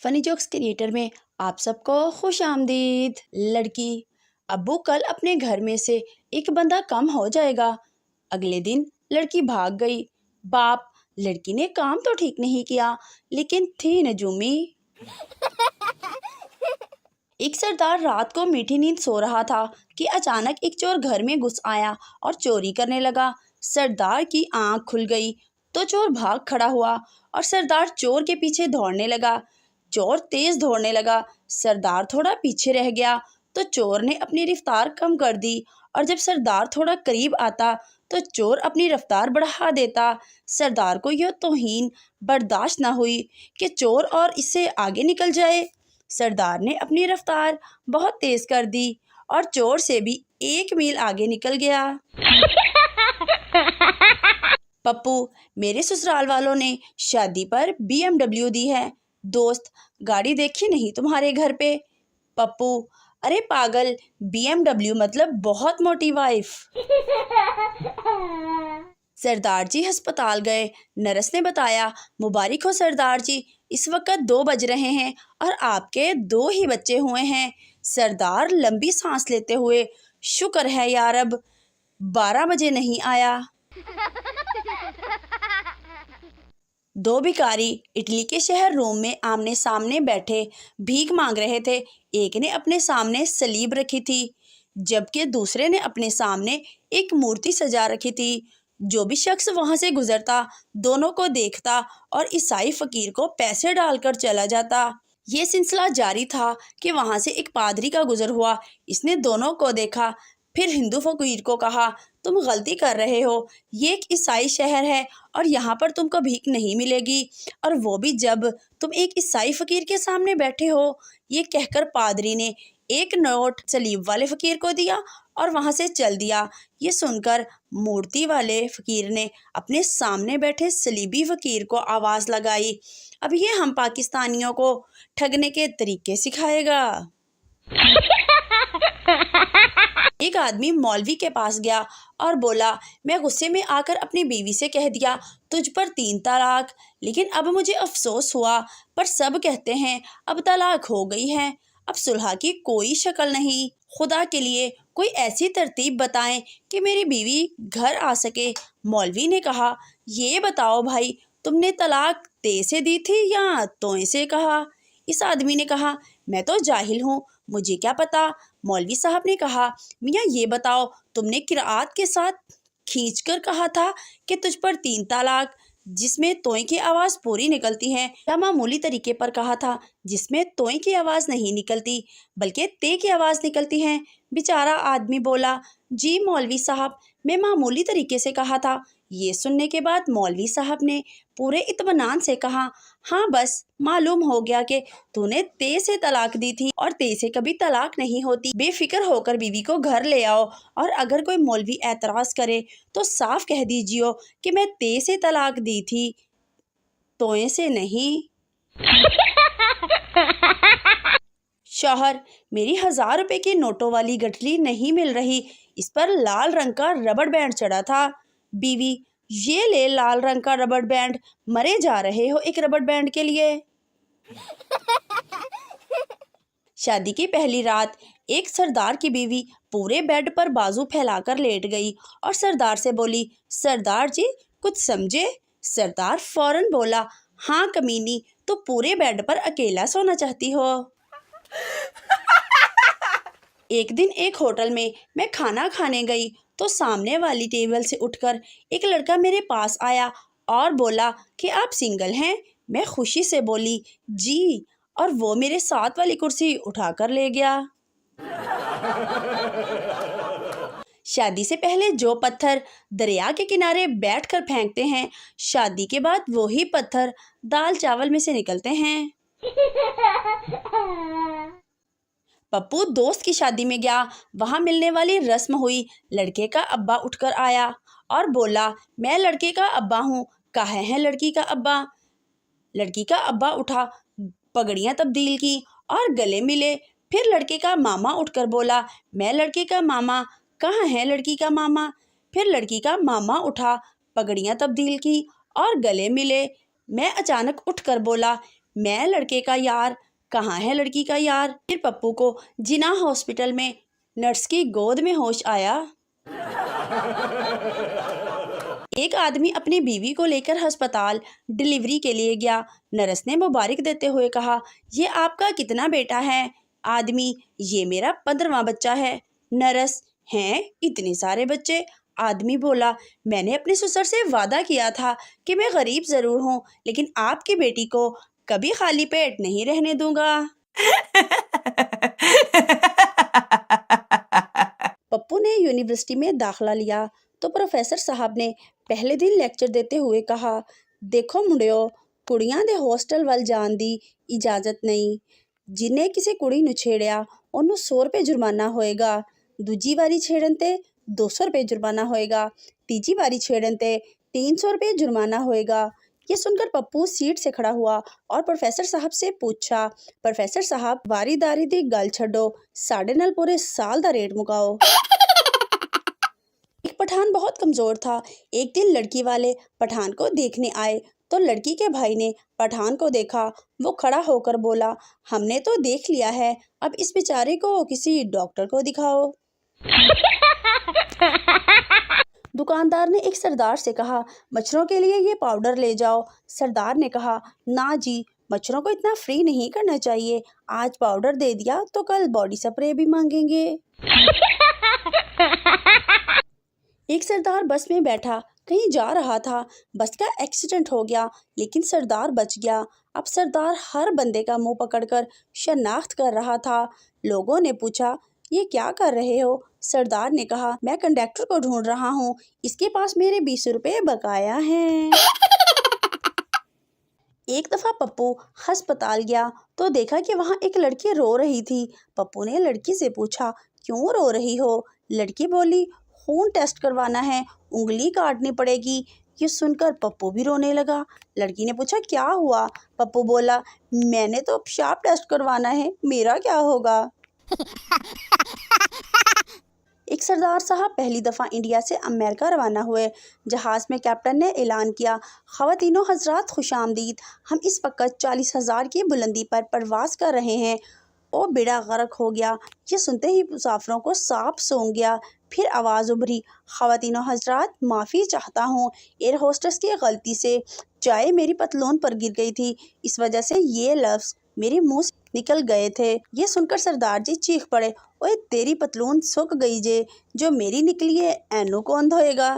فنی jokes creator میں آپ سب کو خوش آمدید۔ لڑکی: ابو کل اپنے گھر میں سے ایک بندہ کم ہو جائے گا۔ اگلے دن لڑکی بھاگ گئی۔ باپ: لڑکی نے کام تو ٹھیک نہیں کیا لیکن تھی نجومی۔ ایک سردار رات کو میٹھی نیند سو رہا تھا کہ اچانک ایک چور گھر میں گھس آیا اور چوری کرنے لگا۔ سردار کی آنکھ کھل گئی تو چور بھاگ کھڑا ہوا اور سردار چور کے پیچھے دوڑنے لگا۔ چور تیز دوڑنے لگا، سردار تھوڑا پیچھے رہ گیا تو چور نے اپنی رفتار کم کر دی اور جب سردار تھوڑا قریب آتا تو چور اپنی رفتار بڑھا دیتا۔ سردار کو یہ توہین برداشت نہ ہوئی کہ چور اور اس سے آگے نکل جائے۔ سردار نے اپنی رفتار بہت تیز کر دی اور چور سے بھی 1 میل آگے نکل گیا۔ پپو: میرے سسرال والوں نے شادی پر BMW دی ہے۔ دوست: گاڑی دیکھی نہیں تمہارے گھر پہ؟ پپو: ارے پاگل، BMW مطلب بہت موٹی وائف۔ سردار جی ہسپتال گئے۔ نرس نے بتایا، مبارک ہو سردار جی، اس وقت 2 بج رہے ہیں اور آپ کے 2 ہی بچے ہوئے ہیں۔ سردار لمبی سانس لیتے ہوئے: شکر ہے یا رب، 12 بجے نہیں آیا۔ 2 بھکاری اٹلی کے شہر روم میں آمنے سامنے بیٹھے بھیک مانگ رہے تھے۔ ایک نے اپنے سامنے صلیب رکھی تھی جبکہ دوسرے نے اپنے سامنے ایک مورتی سجا رکھی تھی۔ جو بھی شخص وہاں سے گزرتا دونوں کو دیکھتا اور عیسائی فقیر کو پیسے ڈال کر چلا جاتا۔ یہ سلسلہ جاری تھا کہ وہاں سے ایک پادری کا گزر ہوا۔ اس نے دونوں کو دیکھا، پھر ہندو فقیر کو کہا، تم غلطی کر رہے ہو، یہ ایک عیسائی شہر ہے اور یہاں پر تم کو بھیک نہیں ملے گی، اور وہ بھی جب تم ایک عیسائی فقیر کے سامنے بیٹھے ہو۔ یہ کہہ کر پادری نے ایک نوٹ صلیب والے فقیر کو دیا اور وہاں سے چل دیا۔ یہ سن کر مورتی والے فقیر نے اپنے سامنے بیٹھے صلیبی فقیر کو آواز لگائی، اب یہ ہم پاکستانیوں کو ٹھگنے کے طریقے سکھائے گا۔ ایک آدمی مولوی کے پاس گیا اور بولا، میں غصے میں آ کر اپنی بیوی سے کہہ دیا تجھ پر 3 طلاق، لیکن اب مجھے افسوس ہوا، پر سب کہتے ہیں اب طلاق ہو گئی ہے، اب صلح کی کوئی شکل نہیں، خدا کے لیے کوئی ایسی ترتیب بتائیں کہ میری بیوی گھر آ سکے۔ مولوی نے کہا، یہ بتاؤ بھائی، تم نے طلاق تے سے دی تھی یا توئیں سے کہا؟ اس آدمی نے کہا، میں تو جاہل ہوں، مجھے کیا پتا۔ مولوی صاحب نے کہا، میاں یہ بتاؤ، تم نے قرأت کے ساتھ کھینچ کر کہا تھا کہ تجھ پر 3 طلاق جس میں توئیں کی آواز پوری نکلتی ہے، یا معمولی طریقے پر کہا تھا جس میں توئیں کی آواز نہیں نکلتی بلکہ تے کی آواز نکلتی ہے؟ بیچارہ آدمی بولا، جی مولوی صاحب، میں معمولی طریقے سے کہا تھا۔ یہ سننے کے بعد مولوی صاحب نے پورے اطمینان سے کہا، ہاں بس معلوم ہو گیا کہ تو نے تے سے طلاق دی تھی اور تے سے کبھی طلاق نہیں ہوتی۔ بے فکر ہو کر بیوی کو گھر لے آؤ، اور اگر کوئی مولوی اعتراض کرے تو صاف کہہ دیجیے کہ میں تے سے طلاق دی تھی، توئیں سے نہیں۔ شوہر، میری 1000 روپے کی نوٹوں والی گٹھلی نہیں مل رہی، اس پر لال رنگ کا ربڑ بینڈ چڑھا تھا۔ بیوی، یہ لے لال رنگ کا ربڑ بینڈ، مرے جا رہے ہو ایک ربڑ بینڈ کے لیے۔ شادی کی پہلی رات ایک سردار کی بیوی پورے بیڈ پر بازو پھیلا کر لیٹ گئی اور سردار سے بولی، سردار جی کچھ سمجھے؟ سردار فوراً بولا، ہاں کمینی، تو پورے بیڈ پر اکیلا سونا چاہتی ہو؟ ایک دن ایک ہوٹل میں کھانا کھانے گئی تو سامنے والی ٹیبل سے اٹھ کر ایک لڑکا میرے پاس آیا اور بولا کہ آپ سنگل ہیں؟ میں خوشی سے بولی، جی، اور وہ میرے ساتھ والی کرسی اٹھا کر لے گیا۔ شادی سے پہلے جو پتھر دریا کے کنارے بیٹھ کر پھینکتے ہیں، شادی کے بعد وہی پتھر دال چاول میں سے نکلتے ہیں۔ پپو دوست کی شادی میں گیا، وہاں ملنے والی رسم ہوئی۔ لڑکے کا ابا اٹھ کر آیا اور بولا، میں لڑکے کا ابا ہوں، کہاں ہے لڑکی کا ابا؟ لڑکی کا ابا اٹھا، پگڑیاں تبدیل کی اور گلے ملے۔ پھر لڑکے کا ماما اٹھ کر بولا، میں لڑکے کا ماما، کہاں ہے لڑکی کا ماما؟ پھر لڑکی کا ماما اٹھا، پگڑیاں تبدیل کی اور گلے ملے۔ میں اچانک اٹھ کر بولا، میں لڑکے کا یار، کہاں ہے لڑکی کا یار؟ پھر پپو کو جناح ہاسپٹل میں نرس کی گود میں ہوش آیا۔ ایک آدمی اپنی بیوی کو لے کر ہسپتال ڈلیوری کے لیے گیا۔ نرس نے مبارک دیتے ہوئے کہا، یہ آپ کا کتنا بیٹا ہے؟ آدمی، یہ میرا 15واں بچہ ہے۔ نرس، ہیں اتنے سارے بچے؟ آدمی بولا، میں نے اپنے سسر سے وعدہ کیا تھا کہ میں غریب ضرور ہوں لیکن آپ کی بیٹی کو کبھی خالی پیٹ نہیں رہنے دوں گا۔ پپو نے یونیورسٹی میں داخلہ لیا تو پروفیسر صاحب نے پہلے دن لیکچر دیتے ہوئے کہا، دیکھو منڈیو، کڑیاں دے ہاسٹل وال جان دی اجازت نہیں۔ جنہیں کسی کڑی نو چھیڑیا انہوں 100 روپے جرمانہ ہوئے گا، دوجی باری چھیڑن تے 200 روپے جرمانہ ہوئے گا، تیجی باری چھیڑن تے 300 روپے جرمانہ ہوئے گا۔ یہ سن کر پپو سیٹ سے کھڑا ہوا اور پروفیسر صاحب سے پوچھا، پروفیسر صاحب واری داری دی گل چھڈو، ساڑھے نال پورے سال دا ریٹ مکاؤ۔ ایک پٹھان بہت کمزور تھا۔ ایک دن لڑکی والے پٹھان کو دیکھنے آئے تو لڑکی کے بھائی نے پٹھان کو دیکھا، وہ کھڑا ہو کر بولا، ہم نے تو دیکھ لیا ہے، اب اس بیچارے کو کسی ڈاکٹر کو دکھاؤ۔ دکاندار نے ایک سردار سے کہا، مچھروں کے لیے یہ پاؤڈر لے جاؤ۔ سردار نے کہا، نہ جی، مچھروں کو اتنا فری نہیں کرنا چاہیے، آج پاؤڈر دے دیا تو کل باڈی سپرے بھی مانگیں گے۔ ایک سردار بس میں بیٹھا کہیں جا رہا تھا، بس کا ایکسیڈنٹ ہو گیا لیکن سردار بچ گیا۔ اب سردار ہر بندے کا منہ پکڑ کر شناخت کر رہا تھا۔ لوگوں نے پوچھا، یہ کیا کر رہے ہو؟ سردار نے کہا، میں کنڈکٹر کو ڈھونڈ رہا ہوں، اس کے پاس میرے 20 روپے بقایا ہیں۔ ایک دفعہ پپو ہسپتال گیا تو دیکھا کہ وہاں ایک لڑکی رو رہی تھی۔ پپو نے لڑکی سے پوچھا، کیوں رو رہی ہو؟ لڑکی بولی، خون ٹیسٹ کروانا ہے، انگلی کاٹنی پڑے گی۔ یہ سن کر پپو بھی رونے لگا۔ لڑکی نے پوچھا، کیا ہوا؟ پپو بولا، میں نے تو پیشاب ٹیسٹ کروانا ہے، میرا کیا ہوگا؟ ایک سردار صاحب پہلی دفعہ انڈیا سے امریکہ روانہ ہوئے۔ جہاز میں کیپٹن نے اعلان کیا، خواتین و حضرات خوش آمدید، ہم اس وقت 40,000 کی بلندی پر پرواز کر رہے ہیں۔ او بیڑا غرق ہو گیا۔ یہ سنتے ہی مسافروں کو سانپ سونگھ گیا۔ پھر آواز ابھری، خواتین و حضرات معافی چاہتا ہوں، ایئر ہوسٹس کی غلطی سے چائے میری پتلون پر گر گئی تھی، اس وجہ سے یہ لفظ میرے منہ سے نکل گئے تھے۔ یہ سن کر سردار جی چیخ پڑے، اوئے تیری پتلون سوکھ گئی جے، جو میری نکلی ہے اینو کون دھوئے گا؟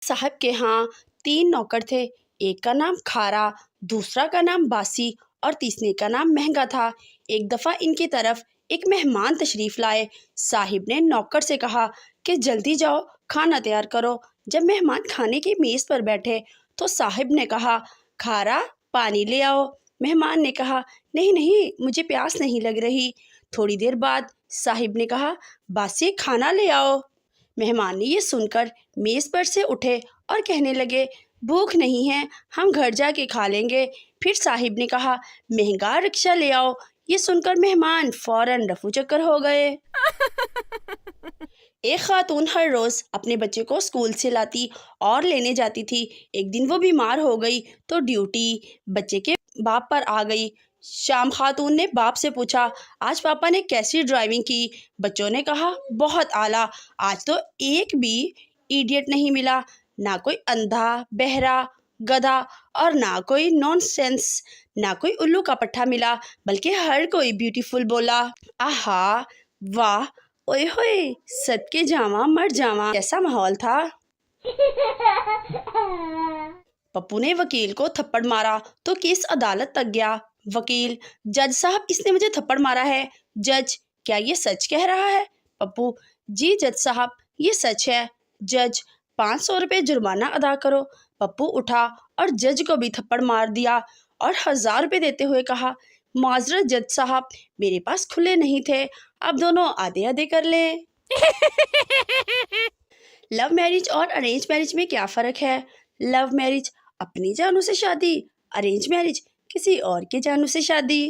صاحب کے ہاں 3 نوکر تھے، ایک کا نام کھارا، دوسرا کا نام باسی اور تیسرے کا نام مہنگا تھا۔ ایک دفعہ ان کی طرف ایک مہمان تشریف لائے۔ صاحب نے نوکر سے کہا کہ جلدی جاؤ کھانا تیار کرو۔ جب مہمان کھانے کی میز پر بیٹھے تو صاحب نے کہا، کھارا پانی لے آؤ۔ مہمان نے کہا، نہیں نہیں، مجھے پیاس نہیں لگ رہی۔ تھوڑی دیر بعد صاحب نے کہا، باسی کھانا لے آؤ۔ مہمان نے یہ سن کر میز پر سے اٹھے اور کہنے لگے، بھوک نہیں ہے، ہم گھر جا کے کھا لیں گے۔ پھر صاحب نے کہا، مہنگا رکشہ لے آؤ۔ یہ سن کر مہمان فوراً رفو چکر ہو گئے۔ ایک خاتون ہر روز اپنے بچے کو اسکول سے لاتی اور لینے جاتی تھی۔ ایک دن وہ بیمار ہو گئی تو ڈیوٹی بچے کے باپ پر آ گئی۔ شام خاتون نے باپ سے پوچھا، آج پاپا نے کیسی ڈرائیونگ کی؟ بچوں نے کہا، بہت اعلیٰ، آج تو ایک بھی ایڈیٹ نہیں ملا، نہ کوئی اندھا، بہرا، گدھا اور نہ کوئی نان سینس، نہ کوئی الو کا پٹھا ملا، بلکہ ہر کوئی بیوٹیفل بولا۔ آہا، واہ، اوئے ہوئے، صدقے جاواں مر جاواں، کیسا ماحول تھا۔ پپو نے وکیل کو تھپڑ مارا تو کیس عدالت تک گیا۔ وکیل، جج صاحب، اس نے مجھے تھپڑ مارا ہے۔ جج، کیا یہ سچ کہہ رہا ہے؟ پپو، جی جج صاحب، یہ سچ ہے۔ جج، 500 روپے جرمانہ ادا کرو۔ پپو اٹھا اور جج کو بھی تھپڑ مار دیا اور 1000 روپے دیتے ہوئے کہا، معذرت جج صاحب، میرے پاس کھلے نہیں تھے، اب دونوں آدھے آدھے کر لیں۔ لو میرج اور ارینج میرج میں کیا فرق ہے؟ لو میرج اپنی جانوں سے شادی، ارینج میرج کسی اور کے جانوں سے شادی۔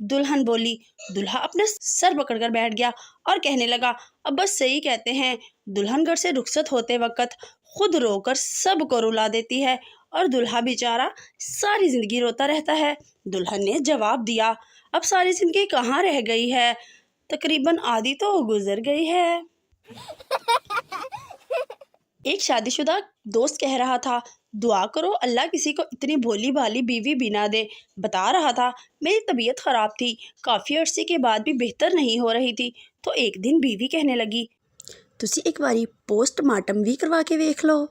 دلہن بولی۔ دلہا اپنا سر پکڑ کر بیٹھ گیا اور کہنے لگا، اب بس صحیح کہتے ہیں، دلہن گھر سے رخصت ہوتے وقت خود رو کر سب کو رلا دیتی ہے اور دلہا بیچارہ ساری زندگی روتا رہتا ہے۔ دلہن نے جواب دیا، اب ساری زندگی کہاں رہ گئی ہے، تقریباً آدھی تو گزر گئی ہے۔ ایک شادی شدہ دوست کہہ رہا تھا، دعا کرو اللہ کسی کو اتنی بھولی بھالی بیوی بھی نہ دے۔ بتا رہا تھا، میری طبیعت خراب تھی، کافی عرصے کے بعد بھی بہتر نہیں ہو رہی تھی، تو ایک دن بیوی کہنے لگی، تسی ایک باری پوسٹ مارٹم بھی کروا کے ویکھ لو۔